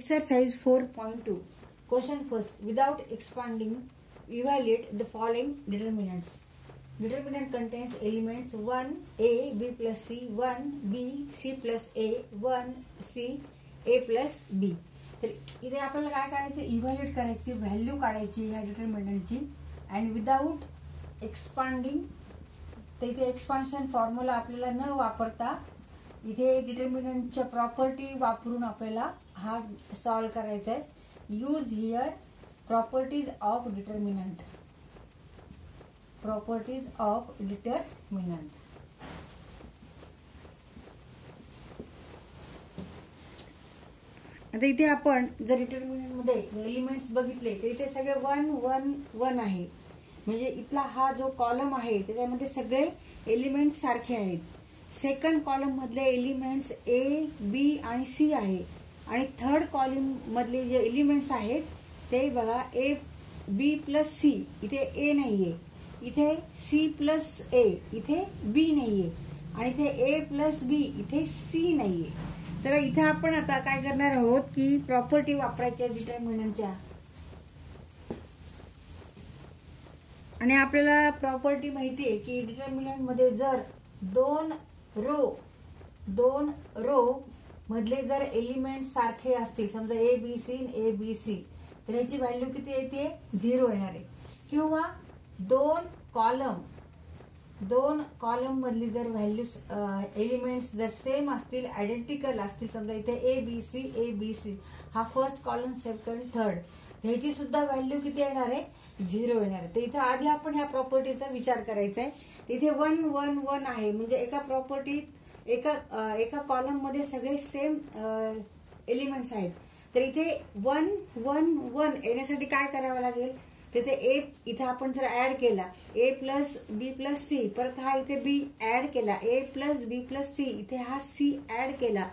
Exercise 4.2. Question first. Without expanding, evaluate the following determinants. Determinant contains elements 1 a b plus c, 1 b c plus a, 1 c a plus b. तर इथे आपल्याला काय करायचं, evaluate करायची, value काढायची ह्या डिटर्मिनंटची. And without expanding, तर इथे एक्सपान्शन फॉर्म्युला आपल्याला न वापरता इथे डिटर्मिनंटच्या प्रॉपर्टी वापरून आपल्याला हा सॉल्व करायचा आहे. Use here properties of determinant. Properties of determinant. आता इथे आपण जर डिटर्मिनंट मध्ये एलिमेंट्स बघितले तर इथे सगळे 1 1 1 आहे. म्हणजे इथला हा जो कॉलम आहे त्याच्यामध्ये सगळे एलिमेंट्स सारखे आहेत. सेकंड कॉलम मधले एलिमेंट्स ए बी आणि सी आहे. आणि थर्ड कॉलम मधले जे एलिमेंट्स आहेत ते बघा ए बी प्लस सी, इथे ए नाहीये, इथे सी प्लस ए, इथे बी नाहीये, आणि इथे ए प्लस बी, इथे सी नाहीये. तर इथे आपण आता काय करणार आहोत की प्रॉपर्टी वापरायच्या डिटर्मिनंटच्या. आणि आपल्याला प्रॉपर्टी माहितीये की डिटर्मिनंट मध्ये जर दोन रो मधले जर एलिमेंट सारखे असतील, समजा ए बी सी, तर याची व्हॅल्यू किती येते, 0 येणार आहे. किंवा दोन कॉलम मधली जर व्हॅल्यू एलिमेंट्स जर सेम असतील, आयडेंटिकल असतील, समजा इथे ए बी सी हा फर्स्ट कॉलम, सेकंड, थर्ड, ह्याची सुद्धा व्हॅल्यू किती येणार आहे, 0 येणार आहे. तर इथे आधी आपण ह्या प्रॉपर्टीचा विचार करायचा आहे. इथे 1 1 1 आहे, म्हणजे एका प्रॉपर्टीत एका कॉलम मध्ये सगळे सेम एलिमेंट्स आहेत. तर इथे 1 1 1 येण्यासाठी काय करावं लागेल, तिथे ए इथे आपण जर ऍड केला ए प्लस बी प्लस सी, परत हा इथे बी ऍड केला, ए प्लस बी प्लस सी, इथे हा सी ऍड केला,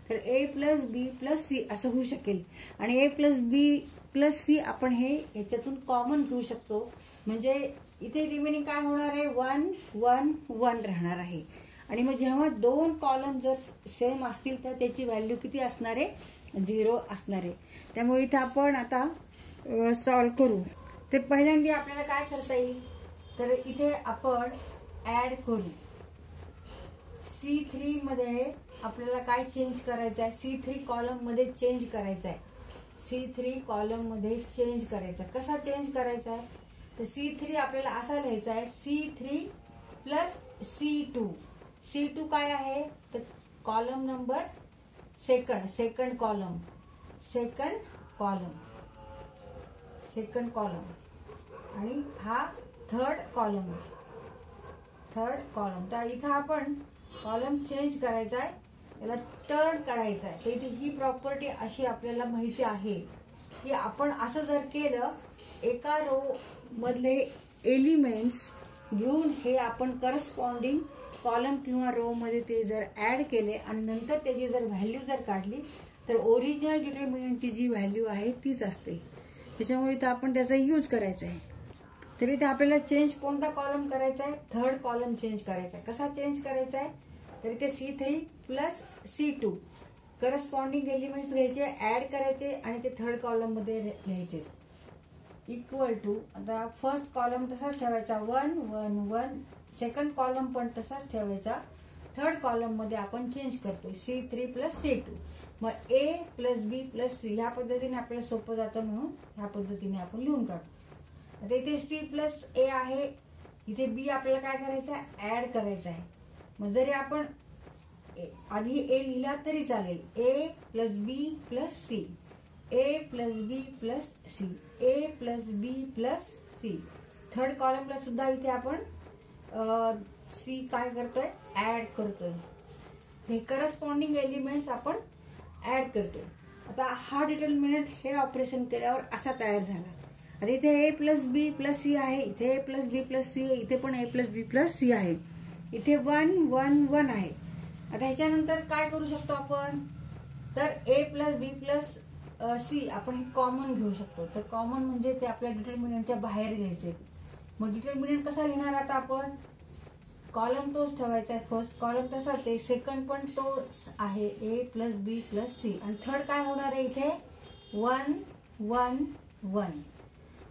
तर ए प्लस बी प्लस सी असं होऊ शकेल. आणि ए प्लस बी प्लस सी आपण हे याच्यातून कॉमन घेऊ शकतो. म्हणजे इथे रिमेनिंग काय होणार आहे, 1 1 1 राहणार आहे. आणि मग जेव्हा दोन कॉलम जर सेम असतील तर त्याची व्हॅल्यू किती असणार आहे, 0 असणार आहे. त्यामुळे इथे आपण आता सॉल्व्ह करू. ते पहिल्यांदा आपल्याला काय करता येईल, तर इथे आपण ऍड करू. C3 मध्ये आपल्याला काय चेंज करायचं आहे, C3 कॉलम मध्ये चेंज करायचं आहे. C3 कॉलम मध्ये चेंज करायचा. कसा चेंज करायचा आहे, तर C3 आपल्याला असा लिहायचा आहे, C3 प्लस C2. C2 काय आहे, तर कॉलम नंबर सेकंड कॉलम आणि हा थर्ड कॉलम. तर इथं आपण कॉलम चेंज करायचा आहे, त्याला टर्न करायचा आहे. तर इथे ही प्रॉपर्टी अशी आपल्याला माहिती आहे की आपण असं जर केलं, एका रो मधले एलिमेंट्स घेऊन हे आपण करस्पॉन्डिंग कॉलम किंवा रो मध्ये ते जर ऍड केले आणि नंतर त्याची जर व्हॅल्यू जर काढली तर ओरिजिनल डिटर्मिनंटची जी व्हॅल्यू आहे तीच असते. त्याच्यामुळे इथं आपण त्याचा यूज करायचा आहे. तर इथे आपल्याला चेंज कोणता कॉलम करायचा आहे, थर्ड कॉलम चेंज करायचा आहे. कसा चेंज करायचा आहे, तर इथे C3 plus C2 corresponding elements घ्यायचे, ऍड करायचे आणि ते थर्ड कॉलम मध्ये लिहायचे. इक्वल टू, आता फर्स्ट कॉलम तसाच ठेवायचा 1 1 1, सेकंड कॉलम पण तसाच ठेवायचा, थर्ड कॉलम मध्ये आपण चेंज करतोय C3 प्लस C2. मग ए प्लस बी प्लस सी ह्या पद्धतीने आपल्याला सोपं जातं, म्हणून ह्या पद्धतीने आपण लिहून काढतो. आता इथे C प्लस ए आहे, इथे बी आपल्याला काय करायचं आहे, ऍड करायचं आहे. मग जरी आपण आधी ए लिहिला तरी चालेल, ए प्लस बी प्लस सी, ए प्लस बी प्लस सी, ए प्लस बी प्लस सी. थर्ड कॉलमला सुद्धा इथे आपण सी काय करतोय, ऍड करतोय. हे करस्पॉन्डिंग एलिमेंट्स आपण ऍड करतोय. आता हा डिटर्मिनंट हे ऑपरेशन केल्यावर असा तयार झाला. आता इथे ए प्लस बी प्लस सी आहे, इथे ए प्लस बी प्लस सी आहे, इथे पण ए प्लस बी प्लस सी आहे, इथे 1 1 1 आहे. आता ह्याच्यानंतर काय करू शकतो आपण, तर ए प्लस बी प्लस सी आपण हे कॉमन घेऊ शकतो. तर कॉमन म्हणजे ते आपल्या डिटर्मिनंटच्या बाहेर घ्यायचे. मग डिटर्मिनंट कसा लिहिणार, आता आपण कॉलम तोच ठेवायचा आहे, फर्स्ट कॉलम तसाच आहे, सेकंड पण तोच आहे, ए प्लस बी प्लस सी, आणि थर्ड काय होणार आहे, इथे 1 1 1.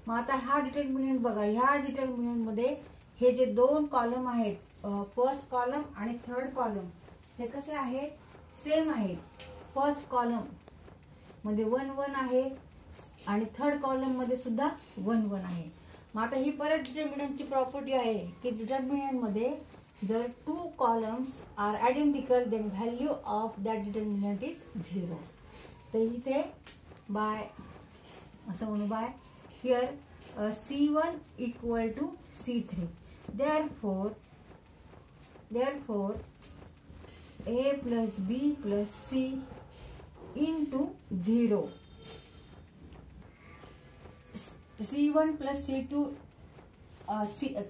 मग आता हा डिटर्मिनंट बघा, ह्या डिटर्मिनंट मध्ये हे जे दोन कॉलम आहेत, फर्स्ट कॉलम आणि थर्ड कॉलम, हे कसे आहेत? सेम आहेत. फर्स्ट कॉलम मध्ये 1 1 आहे आणि थर्ड कॉलम मध्ये सुद्धा 1 1 आहे. मग आता ही परत डिटर्मिनंटची प्रॉपर्टी आहे की डिटर्मिनंट मध्ये जर 2 columns are identical then value of that determinant is 0. तर इथे बाय असं म्हणू, by here C1 equal to C3. Therefore A plus B plus C into 0. C1 plus C2,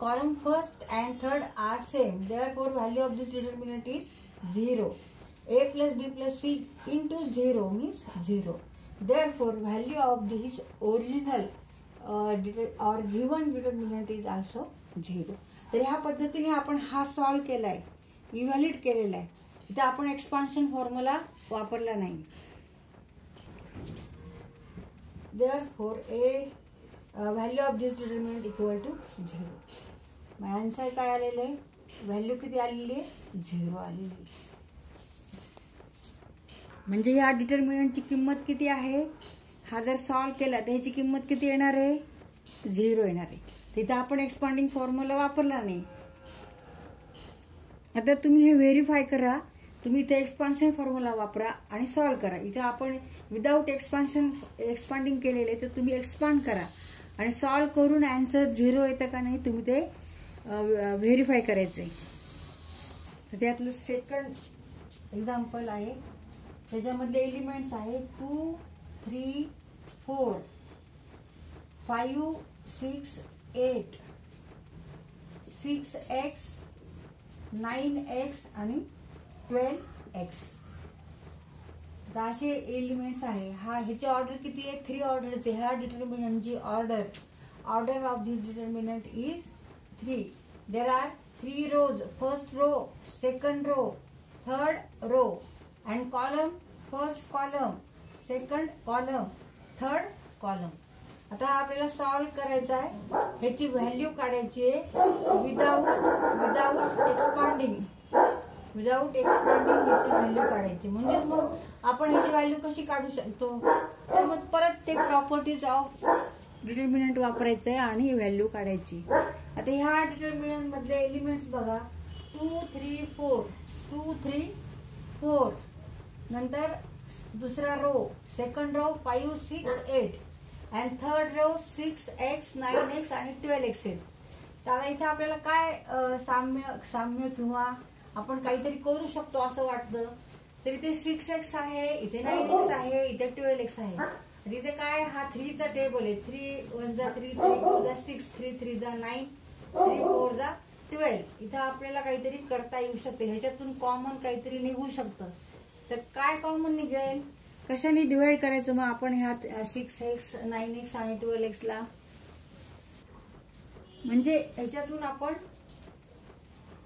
column first and third are same. Therefore value of this determinant is 0. A plus B plus C into 0 means 0. Therefore value of this original or given determinant is also 0. तर ह्या पद्धतीने आपण हा solve केलाय, evaluate केलेला आहे. इथे आपण एक्सपान्शन फॉर्म्युला वापरला नाही. Therefore value of this determinant equal to 0. मग आन्सर काय आलेलं आहे? व्हॅल्यू किती आलेली आहे? 0 आलेली आहे. म्हणजे या डिटर्मिनंटची किंमत किती आहे? हा जर सॉल्व केला तर ह्याची किंमत किती येणार आहे? 0 येणार आहे. तिथे आपण एक्सपांडिंग फॉर्म्युला वापरला नाही. आता तुम्ही हे व्हेरीफाय करा. तुम्ही इथे एक्सपान्शन फॉर्म्युला वापरा आणि सॉल्व करा. इथे आपण विदाउट एक्सपांडिंग केलेले, तर तुम्ही एक्सपांड करा आणि सॉल्व करून आन्सर 0 येतं का नाही तुम्ही ते व्हेरीफाय करायचंय. तर त्यातलं सेकंड एक्झाम्पल आहे. त्याच्यामधले एलिमेंट्स आहे 2 3 4 5 6 8 6x 9x आणि 12x. तर असे एलिमेंट्स आहे. ह्याची ऑर्डर किती आहे? 3 ऑर्डरचे. ह्या डिटर्मिनंटची order of this determinant is 3. There are 3 rows. First row, second row, third row and column. First column, second column, third column. आता आपल्याला सॉल्व करायचा आहे. ह्याची व्हॅल्यू काढायची आहे विदाउट एक्सपांडिंग ह्याची व्हॅल्यू काढायची. म्हणजेच मग आपण ह्याची व्हॅल्यू कशी काढू शकतो? तर मग परत ते प्रॉपर्टीज ऑफ डिटर्मिनंट वापरायचं आहे आणि व्हॅल्यू काढायची. आता ह्या डिटर्मिनंट मधले एलिमेंट्स बघा. 2 3 4 2 3 4. नंतर दुसरा row, second row 5 6 8 and third row 6x 9x आणि 12x आहेत. तर इथे आपल्याला काय साम्य किंवा आपण काहीतरी करू शकतो असं वाटतं. तर इथे 6x आहे, इथे 9x आहे, इथे 12x आहे. तर इथे काय? हा 3 चा टेबल आहे. 3 1 जा 3 3 2 जा 6 3 3 जा 9 3 4 जा 12. इथं आपल्याला काहीतरी करता येऊ शकते. ह्याच्यातून कॉमन काहीतरी निघू शकतं. तर काय कॉमन निघेल? कशाने डिवाइड करायचं मग आपण ह्या 6x 9x आणि 12x ला? म्हणजे ह्याच्यातून आपण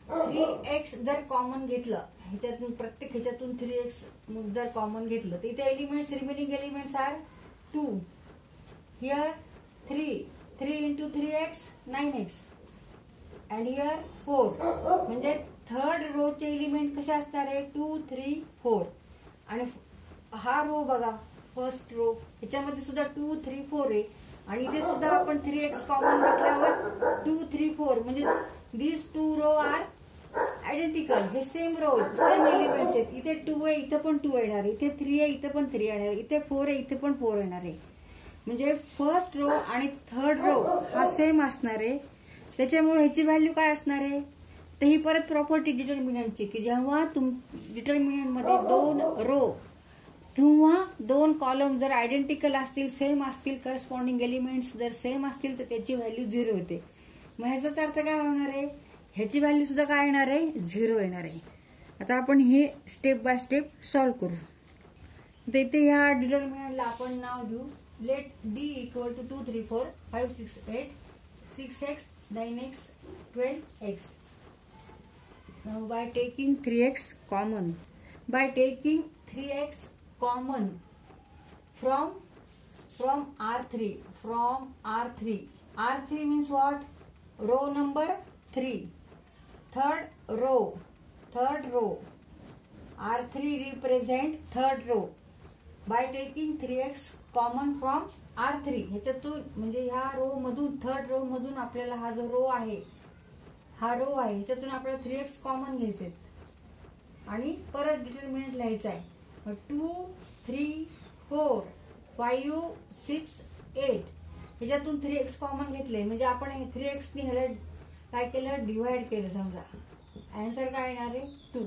3x जर कॉमन घेतलं, ह्याच्यातून प्रत्येक ह्याच्यातून 3x जर कॉमन घेतलं, तर इथे elements, remaining elements are 2. Here 3 into 3x 9x and here 4. म्हणजे थर्ड रो चे एलिमेंट कसे असणार आहे? 2 3 4. आणि हा रो बघा, फर्स्ट रो, ह्याच्यामध्ये सुद्धा 2 3 4 आहे. आणि इथे सुद्धा आपण 3x कॉमन घेतल्यावर 2 3 4. म्हणजे these 2 रो आर आयडेंटिकल. हे सेम रो, सेम एलिमेंट्स आहेत. इथे 2 आहे, इथे पण 2 येणार आहे. इथे 3 आहे, इथे पण 3 येणार आहे. इथे 4 आहे, इथे पण 4 येणार आहे. म्हणजे फर्स्ट रो आणि थर्ड रो हा सेम असणार आहे. त्याच्यामुळे ह्याची व्हॅल्यू काय असणार आहे? तर ही परत प्रॉपर्टी डिटर्मिनंटची, की जेव्हा डिटर्मिनंट मध्ये 2 रो किंवा 2 कॉलम जर आयडेंटिकल असतील, सेम असतील, करस्पॉन्डिंग एलिमेंट्स जर सेम असतील, तर त्याची व्हॅल्यू 0 होते. मग ह्याचाच अर्थ काय होणार आहे? ह्याची व्हॅल्यू सुद्धा काय येणार आहे? 0 येणार आहे. आता आपण हे स्टेप बाय स्टेप सॉल्व करू. तर इथे ह्या डिटर्मिनंटला आपण नाव देऊ. Let D equal to 2 3 4 5 6 8 6x 9x 12x. Now by taking 3x common from from R3, from R3. R3 means what? Row number 3. Third row. R3 represent third row by taking 3x common from R3. ह्याच्यातून म्हणजे ह्या row मधून, third row मधून आपल्याला हा जो row आहे, ह्याच्यातून आपल्याला 3x कॉमन घ्यायचे आणि परत डिटर्मिनंट लिहायचा आहे. 2, 3, 4, 5, 6, 8 ह्याच्यातून 3x कॉमन घेतले म्हणजे आपण 3x ने ह्याला काय केलं, डिवाइड केलं. समजा आन्सर काय येणार आहे 2.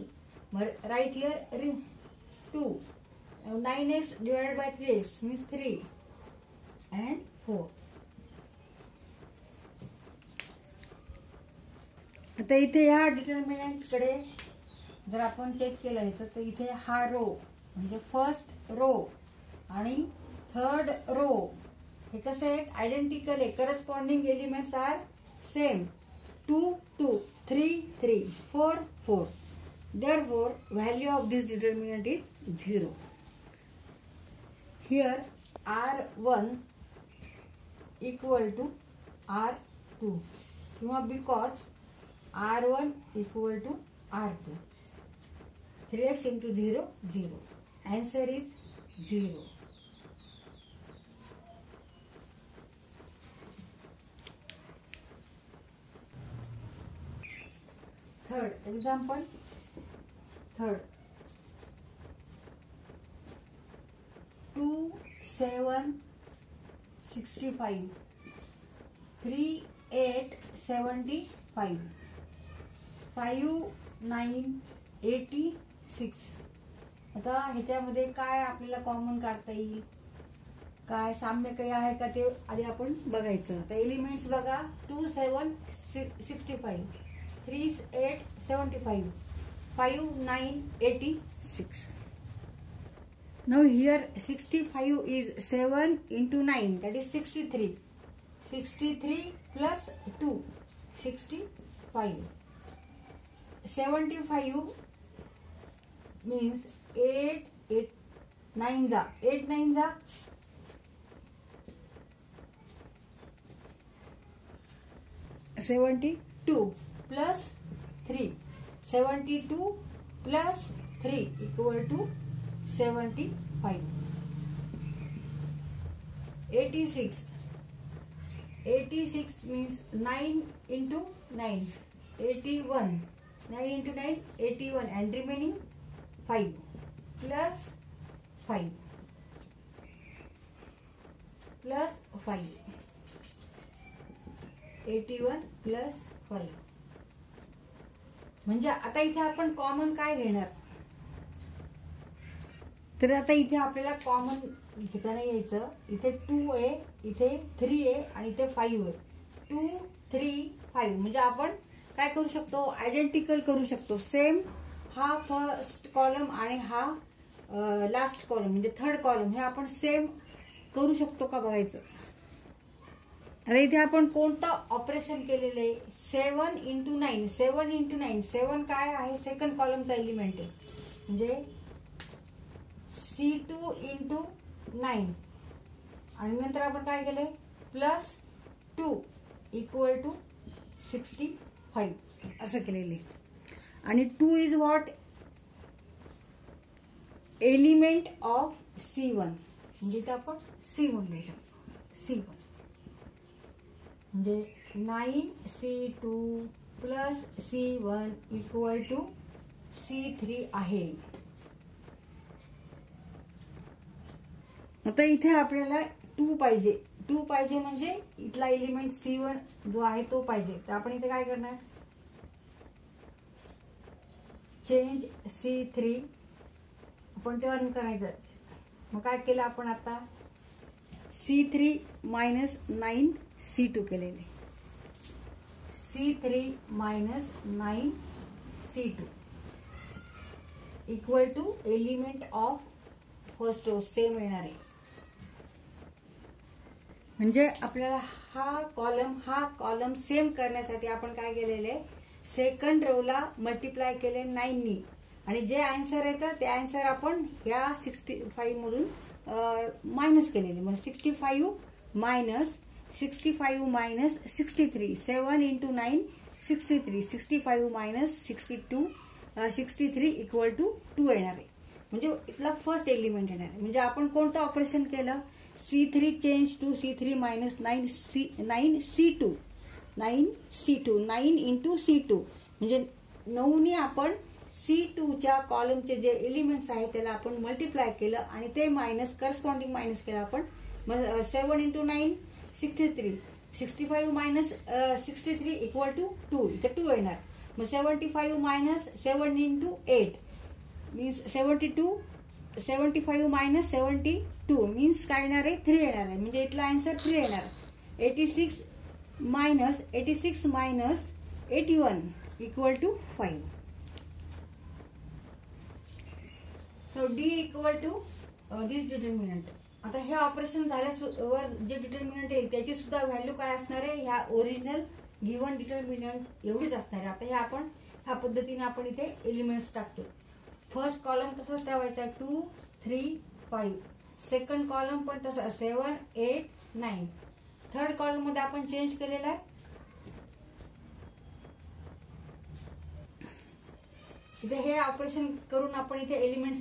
मग right here 2. 9x divided by 3x means 3 and 4. आता इथे ह्या डिटर्मिनंट कडे जर आपण चेक केलं ह्याचं तर इथे हा रो म्हणजे फर्स्ट रो आणि थर्ड रो हे कसं आहे, आयडेंटिकल आहे. Corresponding elements are same. 2, 2, 3, 3, 4, 4. Therefore, value of this determinant is 0. Here R1 equal to R2 किंवा because R1 equal to R2. 3x into 0, 0. Answer is 0. Third example. 2, 7, 65. 3, 8, 75. 5, 9, 86. आता ह्याच्यामध्ये काय आपल्याला कॉमन काढता येईल, काय साम्य काही आहे का ते आधी आपण बघायचं. तर एलिमेंट्स बघा. 2, 7, 65. 3, 8, 75. 5, 9, 86. Now here 65 is 7 into 9, that is 63. 63 plus 2, 65. 75 means 8 9 जा 72 plus 3. 72 plus 3 equal to 75. 86. 86 means 9 into 9. 81. 9 into 9, 81 and remaining 5 plus 5 plus 5. 81 plus 5. म्हणजे आता इथे आपण कॉमन काय घेणार, तर आता इथे आपल्याला कॉमन घेता नाही यायचं. इथे 2 आहे, इथे 3 आहे आणि इथे 5 आहे. 2, 3, 5 म्हणजे आपण काय करू शकतो, आयडेंटिकल करू शकतो. सेम हा फर्स्ट कॉलम आणि हा लास्ट कॉलम म्हणजे थर्ड कॉलम हे आपण सेम करू शकतो का बघायचं. आता इथे आपण कोणतं ऑपरेशन केलेलं आहे, 7 into 9. 7 into 9. 7 काय आहे, सेकंड कॉलमचा एलिमेंट आहे म्हणजे C2 into 9 आणि नंतर आपण काय केलंय प्लस 2 इक्वल टू 65 असं केलेलं आहे. आणि 2 is what, element of C1 म्हणजे इथे आपण C1 लिहू शकतो. C1 म्हणजे 9C2 plus C1 equal to C3 आहे. आता इथे आपल्याला 2 पाहिजे. 2 पाहिजे म्हणजे इथला एलिमेंट C1 जो आहे तो पाहिजे. तर आपण इथे काय करणार, चेंज C3 आपण टर्न करायचं. मग काय केलं आपण आता, C3 मायनस 9 C2 केलेले. C3 minus 9 C2 equal to element of first row same येणार आहे. म्हणजे आपल्याला हा कॉलम सेम करण्यासाठी आपण काय केलेले, सेकंड रोला मल्टिप्लाय केले 9 नी आणि जे आन्सर येतं ते आन्सर आपण या 65 मधून मायनस केलेले. मग 65 minus 63 7 into 9 63 65 minus 63 equal to 2 येणार आहे. म्हणजे इथला फर्स्ट एलिमेंट येणार आहे. म्हणजे आपण कोणतं ऑपरेशन केलं, C3 change to C3 minus 9 C2 9 into C2 म्हणजे 9ने आपण C2 च्या कॉलमचे जे एलिमेंट्स आहेत त्याला आपण मल्टिप्लाय केलं आणि ते मायनस करस्पॉन्डिंग मायनस केलं आपण. मग 7 into 9 63 65 मायनस 63 इक्वल टू 2 इथे 2 येणार. मग 75 minus 7 into 8 means 75 minus 72 means काय येणार आहे, 3 येणार आहे. म्हणजे इथला आन्सर 3 येणार. 86 minus 81 equal to 5. So D equal to this determinant. आता हे ऑपरेशन झाल्यावर जे डिटर्मिनंट येईल त्याची सुद्धा व्हॅल्यू काय असणार आहे, ह्या ओरिजिनल गिव्हन डिटर्मिनंट एवढीच असणार आहे. आता हे आपण ह्या पद्धतीने आपण इथे एलिमेंट्स टाकतो. फर्स्ट कॉलम तसाच ठेवायचा 2 3 5. सेकंड कॉलम पण तसा 7 8 9. थर्ड कॉलम मध्ये आपण चेंज केलेला आहे. इथे हे ऑपरेशन करून आपण इथे एलिमेंट्स